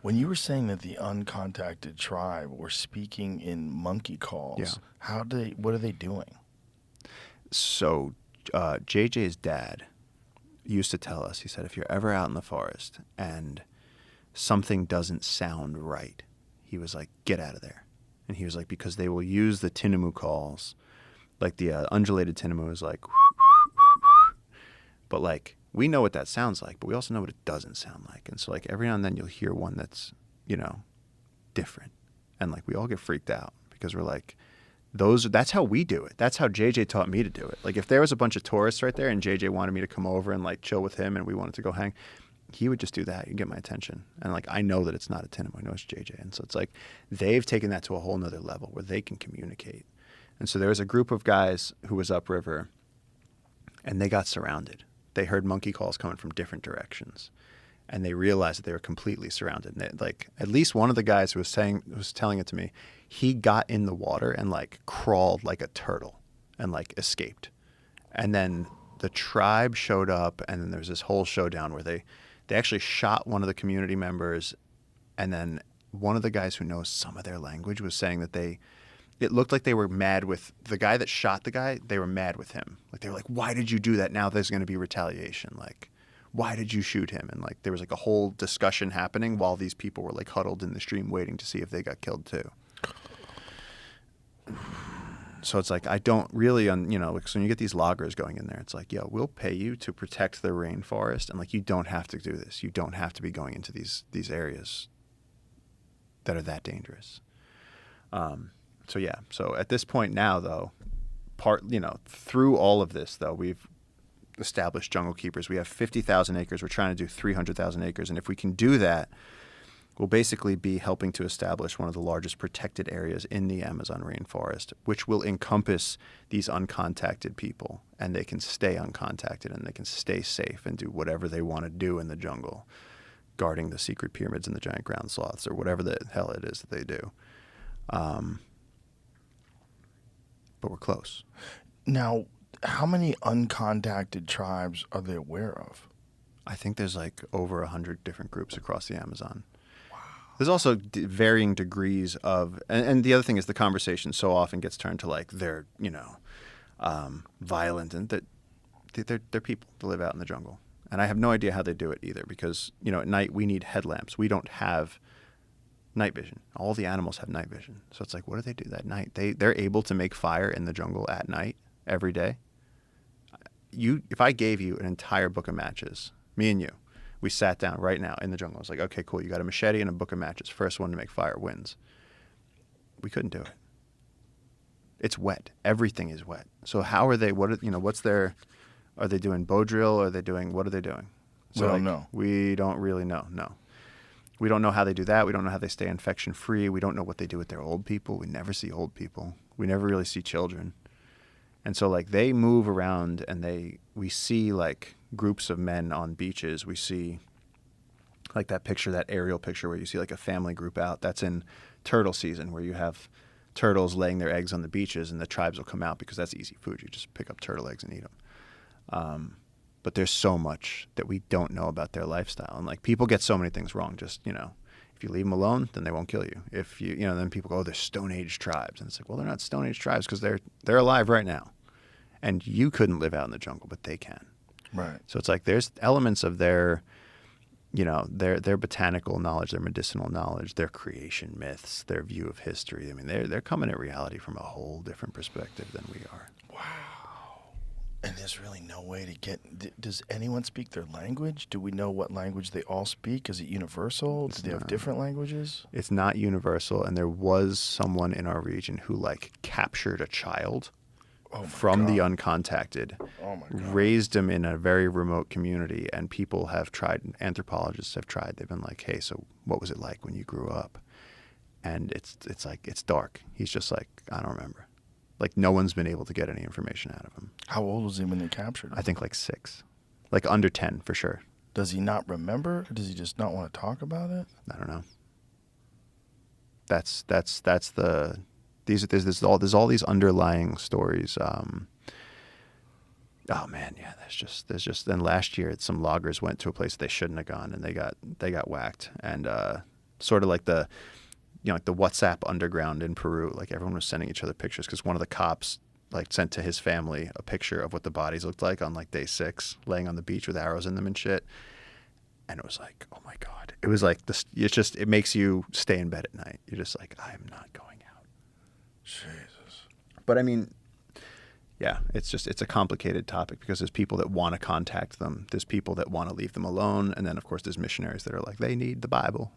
When you were saying that the uncontacted tribe were speaking in monkey calls, Yeah. what are they doing? So JJ's dad used to tell us, he said, if you're ever out in the forest and something doesn't sound right, he was like, get out of there. And he was like, because they will use the tinamou calls, like the undulated tinamou is like, but like, we know what that sounds like, but we also know what it doesn't sound like. And so like every now and then you'll hear one that's, different. And like we all get freaked out because we're like, that's how we do it. That's how JJ taught me to do it. Like if there was a bunch of tourists right there and JJ wanted me to come over and like chill with him and we wanted to go hang, he would just do that. He'd get my attention. And like, I know that it's not a tinamou. I know it's JJ. And so it's like, they've taken that to a whole nother level where they can communicate. And so there was a group of guys who was upriver and they got surrounded. They heard monkey calls coming from different directions. And they realized that they were completely surrounded. And like at least one of the guys who was telling it to me, he got in the water and like crawled like a turtle and like escaped. And then the tribe showed up, and then there was this whole showdown where they actually shot one of the community members. And then one of the guys who knows some of their language was saying that it looked like they were mad with the guy that shot the guy. They were mad with him. Like they were like, why did you do that? Now there's going to be retaliation. Like, why did you shoot him? And like there was like a whole discussion happening while these people were like huddled in the stream waiting to see if they got killed too. So it's like I don't really, so when you get these loggers going in there, it's like, yo, we'll pay you to protect the rainforest, and like you don't have to do this. You don't have to be going into these areas that are that dangerous. So yeah. So at this point now, though, through all of this, though, we've established jungle keepers. We have 50,000 acres. We're trying to do 300,000 acres, and if we can do that, we'll basically be helping to establish one of the largest protected areas in the Amazon rainforest, which will encompass these uncontacted people, and they can stay uncontacted and they can stay safe and do whatever they want to do in the jungle, guarding the secret pyramids and the giant ground sloths or whatever the hell it is that they do. But we're close. Now, how many uncontacted tribes are they aware of? I think there's like over 100 different groups across the Amazon. There's also varying degrees of, and the other thing is the conversation so often gets turned to like they're, violent, and that they're people that live out in the jungle. And I have no idea how they do it either because, at night we need headlamps. We don't have night vision. All the animals have night vision. So it's like, what do they do that night? They're able to make fire in the jungle at night every day. If I gave you an entire book of matches, me and you, we sat down right now in the jungle. I was like, okay, cool. You got a machete and a book of matches. First one to make fire wins. We couldn't do it. It's wet. Everything is wet. So how are they? Are they doing bow drill? What are they doing? So we don't know. We don't really know. No. We don't know how they do that. We don't know how they stay infection free. We don't know what they do with their old people. We never see old people. We never really see children. And so like they move around and we see like groups of men on beaches. We see like that aerial picture where you see like a family group out. That's in turtle season where you have turtles laying their eggs on the beaches and the tribes will come out because that's easy food. You just pick up turtle eggs and eat them. But there's so much that we don't know about their lifestyle. And like people get so many things wrong. Just, if you leave them alone, then they won't kill you. If then people go, oh, they're Stone Age tribes. And it's like, well, they're not Stone Age tribes because they're alive right now. And you couldn't live out in the jungle, but they can. Right. So it's like there's elements of their botanical knowledge, their medicinal knowledge, their creation myths, their view of history. I mean, they're coming at reality from a whole different perspective than we are. Wow. And there's really no way to get. Does anyone speak their language? Do we know what language they all speak? Is it universal? Do they have different languages? It's not universal. And there was someone in our region who like captured a child from the uncontacted, raised him in a very remote community, and people have tried, anthropologists have tried. They've been like, hey, so what was it like when you grew up? And it's like, it's dark. He's just like, I don't remember. Like no one's been able to get any information out of him. How old was he when they captured him? I think like 6, like under 10 for sure. Does he not remember? Or does he just not want to talk about it? I don't know. There's all these underlying stories. Oh man, yeah. There's just. Then last year, some loggers went to a place they shouldn't have gone, and they got whacked. And sort of like the, like the WhatsApp underground in Peru. Like everyone was sending each other pictures because one of the cops like sent to his family a picture of what the bodies looked like on like day 6, laying on the beach with arrows in them and shit. And it was like, oh my God. It was like this. It's just, it makes you stay in bed at night. You're just like, I'm not going out. Jesus. But I mean, yeah, it's a complicated topic because there's people that want to contact them. There's people that want to leave them alone. And then, of course, there's missionaries that are like, they need the Bible.